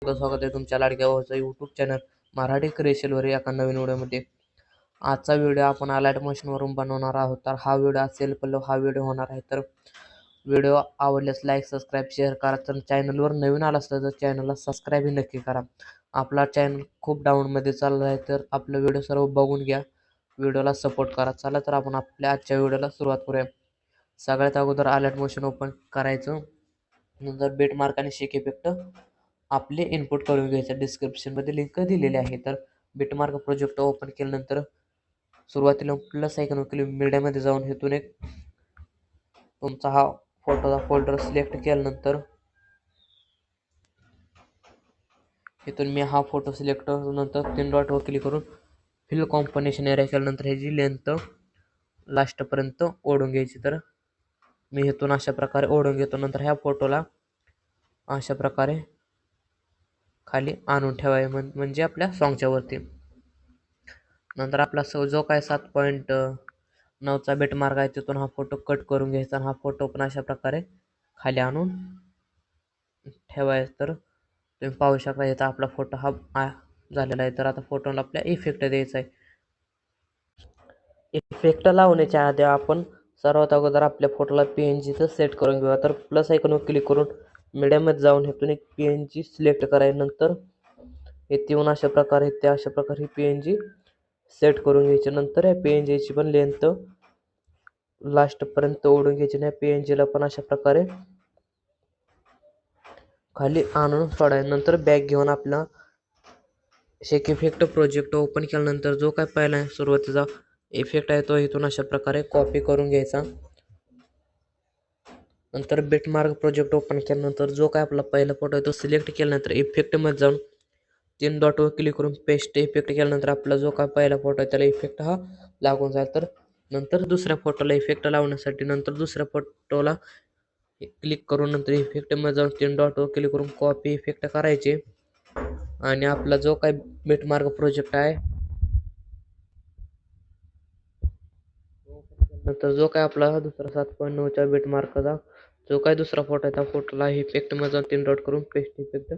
स्वागत आहे तुमच्या लाडक्या भावाचं यूट्यूब चॅनल मराठी क्रिएशनवर एका नवीन व्हिडिओमध्ये. आजचा व्हिडिओ आपण अलाइट मशीनवरून बनवणार आहोत. तर हा व्हिडिओ असेल पल्लव हा व्हिडिओ होणार आहे. तर व्हिडिओ आवडल्यास लाईक सबस्क्राईब शेअर करा. तर चॅनलवर नवीन आला असतं तर चॅनलला सबस्क्राईबही नक्की करा. आपला चॅनल खूप डाऊनमध्ये चालला आहे, तर आपलं व्हिडिओ सर्व बघून घ्या, व्हिडिओला सपोर्ट करा. चला तर आपण आपल्या आजच्या व्हिडिओला सुरुवात करूया. सगळ्यात अगोदर अलाइट मशीन ओपन करायचं, नंतर बेट मार्क आणि शेक इफेक्ट आपले इनपुट करून घ्यायचं. डिस्क्रिप्शनमध्ये लिंक दिलेली आहे. तर बिटमार्क प्रोजेक्ट ओपन केल्यानंतर सुरुवातीला प्लस आयकॉन क्लिक मीडियामध्ये जाऊन इथून एक तुमचा हा फोटोचा फोल्डर सिलेक्ट केल्यानंतर इथून मी हा फोटो सिलेक्ट नंतर 3 डॉटवर क्लिक करून फिल कॉम्बिनेशन एरिया केल्यानंतर ह्याची लेंथ लास्टपर्यंत ओढून घ्यायची. तर मी इथून अशा प्रकारे ओढून घेतो. नंतर ह्या फोटोला अशा प्रकारे खाली आणून ठेवाय म्हणजे आपल्या सॉन्गच्या वरती. नंतर आपला जो काय 7.9चा बेट मार्क आहे तिथून हा फोटो कट करून घ्यायचा आणि हा फोटो पण अशा प्रकारे खाली आणून ठेवायचा. तर तुम्ही पाहू शकता इथं आपला फोटो हा झालेला आहे. तर आता फोटोला आपल्या इफेक्ट द्यायचा आहे. इफेक्ट लावण्याच्या आधी आपण सर्वात अगोदर आपल्या फोटोला PNGचं सेट करून घेऊया. तर प्लस आयकॉनवर क्लिक करून मीडियामध्ये जाऊन इथून एक PNG सिलेक्ट करायचं. नंतर इथे येऊन अशा प्रकारे ही PNG सेट करून घ्यायची. नंतर या PNGची पण लेंथ लास्टपर्यंत ओढून घ्यायची. नाही PNGला पण अशा प्रकारे खाली आणून सोडायचं. नंतर बॅक घेऊन आपला शेक इफेक्ट प्रोजेक्ट ओपन केल्यानंतर जो काय पहिला सुरुवातीचा इफेक्ट आहे तो इथून अशा प्रकारे कॉपी करून घ्यायचा. नंतर बिटमार्क प्रोजेक्ट ओपन केल्यानंतर जो काय आपला पहिला फोटो आहे तो सिलेक्ट केल्यानंतर इफेक्टमध्ये जाऊन 3 डॉटवर क्लिक करून पेस्ट इफेक्ट केल्यानंतर आपला जो काय पहिला फोटो आहे त्याला इफेक्ट हा लागून जाईल. तर नंतर दुसऱ्या फोटोला इफेक्ट लावण्यासाठी नंतर दुसऱ्या फोटोला क्लिक करून नंतर इफेक्टमध्ये जाऊन 3 डॉटवर क्लिक करून कॉपी इफेक्ट करायचे आणि आपला जो काय बिटमार्क प्रोजेक्ट आहे नंतर जो काय आपला दुसरा 7.9च्या बिटमार्कचा जो काय दुसरा फोटो आहे त्या फोटोला इफेक्टमध्ये जाऊन 3 डॉट करून पेस्ट इफेक्ट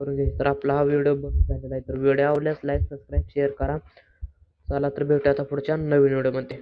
करून घ्यायचा. तर आपला हा व्हिडिओ बघून झालेला आहे. तर व्हिडिओ आवडल्यास लाईक सबस्क्राईब शेअर करा. चला तर भेटूया आता पुढच्या नवीन व्हिडिओमध्ये.